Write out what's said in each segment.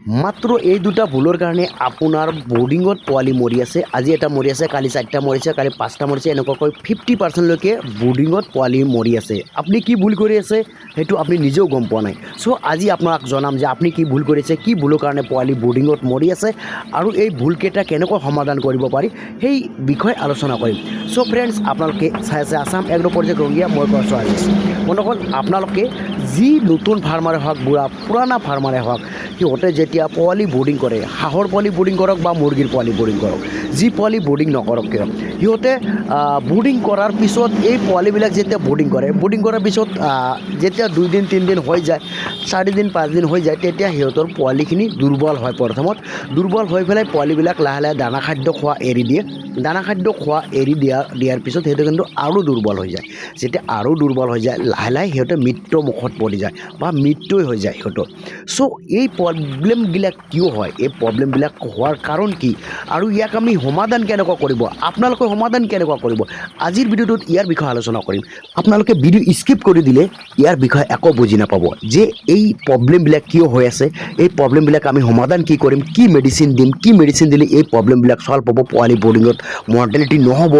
মাত্ৰ এই দুটা ভুলৰ কাৰণে আপোনাৰ বৰ্ডিঙত পোৱালি মৰি আছে। আজি এটা মৰি আছে, কালি 4টা মৰিছে, কালি 5টা মৰিছে, এনেকুৱাকৈ 50%লৈকে বৰ্ডিঙত পোৱালি মৰি আছে। আপুনি কি ভুল কৰি আছে সেইটো আপুনি নিজেও গম পোৱা নাই। চ' আজি আপোনাক জনাম যে আপুনি কি ভুল কৰিছে, কি ভুলৰ কাৰণে পোৱালি বৰ্ডিঙত মৰি আছে আৰু এই ভুলকেইটা কেনেকৈ সমাধান কৰিব পাৰি সেই বিষয়ে আলোচনা কৰিম। চ' ফ্ৰেণ্ডছ, আপোনালোকে চাই আছে আছাম এগ্ৰ প্ৰজেক্ট ৰঙিয়া, মই কৈছোঁ আজিছ। বন্ধুসকল, আপোনালোকে যি নতুন ফাৰ্মাৰে হওক, পুৰাণা ফাৰ্মাৰে হওক, সিহঁতে যেতিয়া পোৱালি বৰ্ডিং কৰে, হাঁহৰ পোৱালি বৰ্ডিং কৰক বা মুৰ্গীৰ পোৱালি বৰ্ডিং কৰক, যি পোৱালি বৰ্ডিং নকৰক কিয়, সিহঁতে বৰ্ডিং কৰাৰ পিছত এই পোৱালিবিলাক যেতিয়া বৰ্ডিং কৰাৰ পিছত যেতিয়া 2 দিন 3 দিন হৈ যায়, 4 দিন 5 দিন হৈ যায়, তেতিয়া সিহঁতৰ পোৱালিখিনি দুৰ্বল হয়। প্ৰথমত দুৰ্বল হৈ পেলাই পোৱালিবিলাক লাহে লাহে দানা খাদ্য খোৱা এৰি দিয়ে। দানা খাদ্য খোৱা এৰি দিয়াৰ পিছত সিহঁতে কিন্তু আৰু দুৰ্বল হৈ যায়। যেতিয়া আৰু দুৰ্বল হৈ যায়, লাহে লাহে সিহঁতে মৃত্যুৰ মুখত পৰি যায় বা মৃত্যুই হৈ যায় সিহঁতৰ। চ' এই প্ৰব্লেমবিলাক কিয় হয়, এই প্ৰব্লেমবিলাক হোৱাৰ কাৰণ কি আৰু ইয়াক আমি সমাধান কেনেকুৱা কৰিব, আপোনালোকে সমাধান কেনেকুৱা কৰিব, আজিৰ ভিডিঅ'টোত ইয়াৰ বিষয়ে আলোচনা কৰিম। আপোনালোকে ভিডিঅ' স্কিপ কৰি দিলে ইয়াৰ বিষয়ে একো বুজি নাপাব যে এই প্ৰব্লেমবিলাক কিয় হৈ আছে, এই প্ৰব্লেমবিলাক আমি সমাধান কি কৰিম, কি মেডিচিন দিম, কি মেডিচিন দিলে এই প্ৰব্লেমবিলাক চল্ভ হ'ব, পোৱালি বৰ্ডিঙত মৰ্টেলিটি নহ'ব,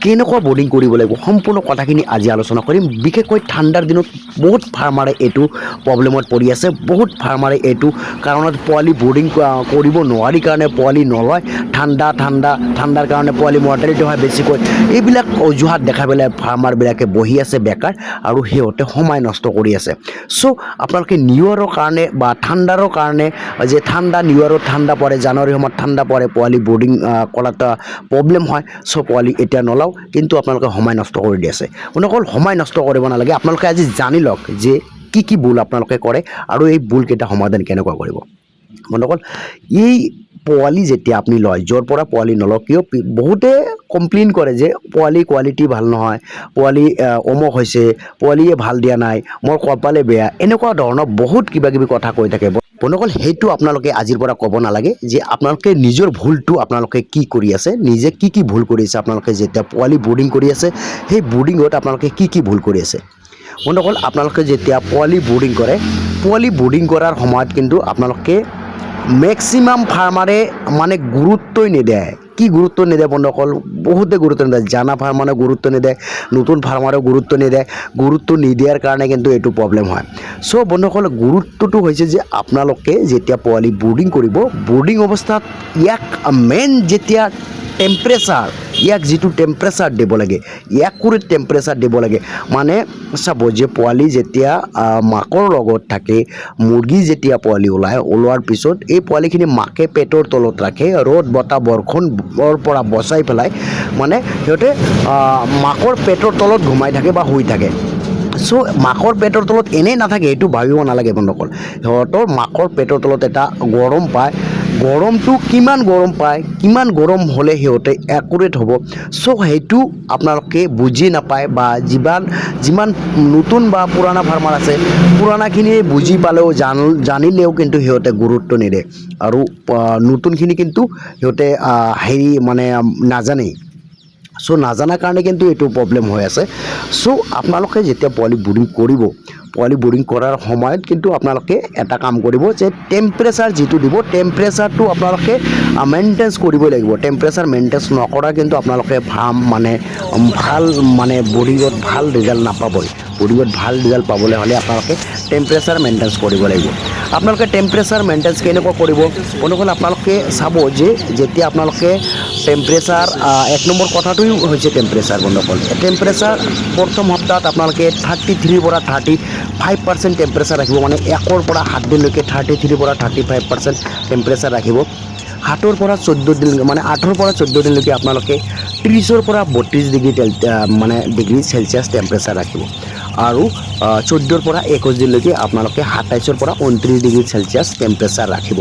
কেনেকুৱা বৰ্ডিং কৰিব লাগিব, সম্পূৰ্ণ কথাখিনি আজি আলোচনা কৰিম। বিশেষকৈ ঠাণ্ডাৰ দিনত বহুত ফাৰ্মাৰে এইটো প্ৰব্লেমত পৰি আছে। বহুত ফাৰ্মাৰে এইটো কাৰণত পোৱালি বৰ্ডিং কৰিব নোৱাৰি কাৰণে পোৱালি নলয়। ঠাণ্ডাৰ কাৰণে পোৱালি মৰ্টেলিটি হয় বেছিকৈ। এইবিলাক অজুহাত দেখাই পেলাই ফাৰ্মাৰবিলাকে বহি আছে বেকাৰ আৰু সিহঁতে সময় নষ্ট কৰি আছে। চ' আপোনালোকে নিউ ইয়েৰৰ কাৰণে বা ঠাণ্ডাৰ কাৰণে, যে নিউ ইয়েৰত ঠাণ্ডা পৰে, জানুৱাৰীৰ সময়ত ঠাণ্ডা পৰে, পোৱালি বৰ্ডিং কৰাত প্ৰব্লেম হয়। চ' পোৱালি এতিয়া নলওঁ, কিন্তু আপোনালোকে সময় নষ্ট কৰি দি আছে। অকল সময় নষ্ট কৰিব নালাগে, আপোনালোকে আজি জানি লওক যে কি ভুল আপোনালোকে কৰে আৰু এই ভুলকেইটা সমাধান কেনেকুৱা কৰিব। বন্ধুসকল, এই পোৱালি যেতিয়া আপুনি লয়, য'ৰ পৰা পোৱালি নলওক কিয়, বহুতে কমপ্লেইন কৰে যে পোৱালি কোৱালিটি ভাল নহয়, পোৱালি অমুক হৈছে, পোৱালিয়ে ভাল দিয়া নাই, মোৰ কপালে বেয়া, এনেকুৱা ধৰণৰ বহুত কিবাকিবি কথা কৈ থাকে। বন্ধুসকল, সেইটো আপোনালোকে আজিৰ পৰা ক'ব নালাগে যে আপোনালোকে নিজৰ ভুলটো আপোনালোকে কি কৰি আছে, নিজে কি ভুল কৰি আছে। আপোনালোকে যেতিয়া পোৱালি বৰ্ডিং কৰি আছে, সেই বৰ্ডিঙত আপোনালোকে কি ভুল কৰি আছে। বন্ধুসকল, আপোনালোকে যেতিয়া পোৱালি বৰ্ডিং কৰাৰ সময়ত কিন্তু আপোনালোকে মেক্সিমাম ফাৰ্মাৰে মানে গুৰুত্বই নিদিয়ে। কি গুৰুত্ব নিদিয়ে বন্ধুসকল, বহুতে গুৰুত্ব নিদিয়ে। জানা ফাৰ্মাৰে গুৰুত্ব নিদিয়ে, নতুন ফাৰ্মাৰেও গুৰুত্ব নিদিয়ে। গুৰুত্ব নিদিয়াৰ কাৰণে কিন্তু এইটো প্ৰব্লেম হয়। চ' বন্ধুসকল, গুৰুত্বটো হৈছে যে আপোনালোকে যেতিয়া পোৱালি বৰ্ডিং কৰিব, বৰ্ডিং অৱস্থাত ইয়াক মেইন যেতিয়া টেম্পাৰেচাৰ, ইয়াক যিটো টেম্পাৰেচাৰ দিব লাগে, একুৰেট টেম্পাৰেচাৰ দিব লাগে। মানে চাব যে পোৱালি যেতিয়া মাকৰ লগত থাকে, মুৰ্গী যেতিয়া পোৱালি ওলোৱাৰ পিছত এই পোৱালিখিনি মাকে পেটৰ তলত ৰাখে, ৰ'দ বতাহ বৰষুণৰ পৰা বচাই পেলাই, মানে সিহঁতে মাকৰ পেটৰ তলত ঘুমাই থাকে বা শুই থাকে। চ' মাকৰ পেটৰ তলত এনেই নাথাকে, এইটো ভাবিব নালাগে বন্ধুসকল। সিহঁতৰ মাকৰ পেটৰ তলত এটা গৰম পায়, গৰমটো কিমান গৰম পায়, কিমান গৰম হ'লে সিহঁতে একুৰেট হ'ব। চ' সেইটো আপোনালোকে বুজি নাপায় বা যিমান নতুন বা পুৰণা ফাৰ্মাৰ আছে, পুৰণাখিনিয়ে বুজি পালেও জানিলেও কিন্তু সিহঁতে গুৰুত্ব নিদিয়ে আৰু নতুনখিনি কিন্তু সিহঁতে মানে নাজানেই। চ' নাজানাৰ কাৰণে কিন্তু এইটো প্ৰব্লেম হৈ আছে। চ' আপোনালোকে যেতিয়া পোৱালি বৰ্ডিং কৰিব, পোৱালি বৰ্ডিং কৰাৰ সময়ত কিন্তু আপোনালোকে এটা কাম কৰিব যে টেম্পাৰেচাৰ যিটো দিব, টেম্পাৰেচাৰটো আপোনালোকে মেইনটেইন কৰিবই লাগিব। টেম্পাৰেচাৰ মেইনটেইন নকৰা কিন্তু আপোনালোকে ভাল বৰ্ডিঙত ভাল ৰিজাল্ট নাপাবই। বৰ্ডিঙত ভাল ৰিজাল্ট পাবলৈ হ'লে আপোনালোকে টেম্পাৰেচাৰ মেইনটেইন কৰিব লাগিব। আপোনালোকে টেম্পাৰেচাৰ মেইনটেইন কেনেকুৱা কৰিব বন্ধুসকল, আপোনালোকে চাব যে যেতিয়া আপোনালোকে টেম্পাৰেচাৰ, 1 নম্বৰ কথাটোৱেই হৈছে টেম্পাৰেচাৰ। বন্ধুসকল, টেম্পাৰেচাৰ প্ৰথম সপ্তাহত আপোনালোকে 33 পৰা 35% টেম্পাৰেচাৰ ৰাখিব। মানে 1 পৰা 7 দিনলৈকে 33 পৰা 35% টেম্পাৰেচাৰ ৰাখিব। 7 পৰা 14 দিন, মানে 8 পৰা 14 দিনলৈকে আপোনালোকে 30 পৰা 32 ডিগ্ৰী চেলচিয়াছ টেম্পাৰেচাৰ ৰাখিব। আৰু 14 পৰা 21 দিনলৈকে আপোনালোকে 27 পৰা 29 ডিগ্ৰী চেলচিয়াছ টেম্পাৰেচাৰ ৰাখিব।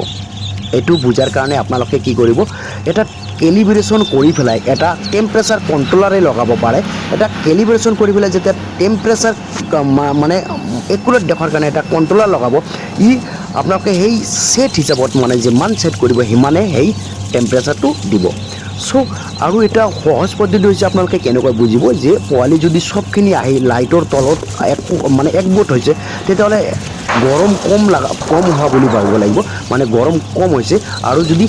এইটো বুজাৰ কাৰণে আপোনালোকে কি কৰিব, এটা কেলিব্ৰেশ্যন কৰি পেলাই এটা টেম্পাৰেচাৰ কণ্ট্ৰলাৰে লগাব পাৰে। এটা কেলিব্ৰেশ্যন কৰি পেলাই যেতিয়া টেম্পাৰেচাৰ মানে একুৰেট দেখাৰ কাৰণে এটা কণ্ট্ৰলাৰ লগাব, আপোনালোকে সেই ছেট হিচাপত, মানে যিমান ছেট কৰিব সিমানে সেই টেম্পাৰেচাৰটো দিব। চ' আৰু এটা সহজ পদ্ধতি হৈছে আপোনালোকে কেনেকৈ বুজিব যে পোৱালি যদি চবখিনি আহি লাইটৰ তলত মানে একগোট হৈছে তেতিয়াহ'লে গৰম কম হোৱা বুলি ভাবিব লাগিব, মানে গৰম কম হৈছে। আৰু যদি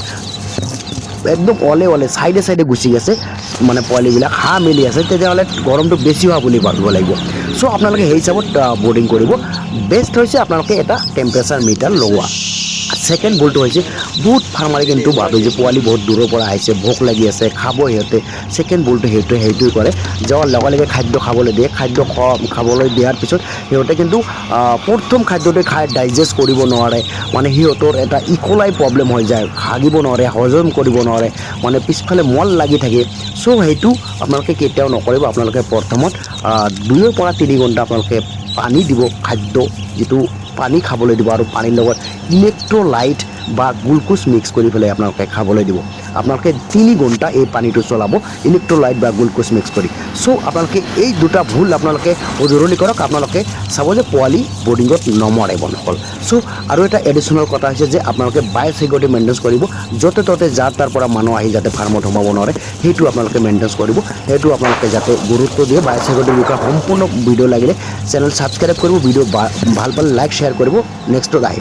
একদম অলে চাইডে গুচি গৈছে মানে পোৱালিবিলাক হাঁহ মেলি আছে তেতিয়াহ'লে গৰমটো বেছি হোৱা বুলি ভাবিব লাগিব। চ' আপোনালোকে সেই হিচাপত বৰ্ডিং কৰিব। বেষ্ট হৈছে আপোনালোকে এটা টেম্পাৰেচাৰ মিটাৰ লগোৱা। ছেকেণ্ড ভুলটো হৈছে বহুত ফাৰ্মাৰে কিন্তু ভাবে যে পোৱালি বহুত দূৰৰ পৰা আহিছে, ভোক লাগি আছে, খাব সিহঁতে। ছেকেণ্ড ভুলটো সেইটোৱে কৰে, যোৱাৰ লগে খাদ্য খাবলৈ দিয়ে। খাদ্য খাবলৈ দিয়াৰ পিছত সিহঁতে কিন্তু প্ৰথম খাদ্যটোৱে খাই ডাইজেষ্ট কৰিব নোৱাৰে, মানে সিহঁতৰ এটা ইকলাই প্ৰব্লেম হৈ যায়, হাগিব নোৱাৰে, হজম কৰিব নোৱাৰে, মানে পিছফালে মল লাগি থাকে। চ' সেইটো আপোনালোকে কেতিয়াও নকৰিব। আপোনালোকে প্ৰথমত 2 পৰা 3 ঘণ্টা আপোনালোকে পানী দিব, খাদ্য যিটো পানী খাবলৈ দিব, আৰু পানীৰ লগত ইলেক্ট্ৰলাইট বা গ্লুক'জ মিক্স কৰি পেলাই আপোনালোকে খাবলৈ দিব। আপোনালোকে 3 ঘণ্টা এই পানীটো চলাব ইলেক্ট্ৰলাইট বা গ্লুক'জ মিক্স কৰি। চ' আপোনালোকে এই দুটা ভুল আপোনালোকে শুধৰণি কৰক, আপোনালোকে চাব যে পোৱালি বৰ্ডিঙত নমৰে বন্ধুসকল। চ' আৰু এটা এডিশ্যনেল কথা হৈছে যে আপোনালোকে বায়'চিকিউৰিটি মেইনটেইন কৰিব, য'তে ত'তে যাৰ তাৰ পৰা মানুহ আহি যাতে ফাৰ্মত সোমাব নোৱাৰে সেইটো আপোনালোকে মেইনটেইন কৰিব। সেইটো আপোনালোকে যাতে গুৰুত্ব দিয়ে। বায়'চিকিউৰিটিৰ বিষয়ে সম্পূৰ্ণ ভিডিঅ' লাগিলে চেনেল ছাবস্ক্ৰাইব কৰিব, ভিডিঅ' ভাল পালে লাইক শ্বেয়াৰ কৰিব। নেক্সটত আহিব।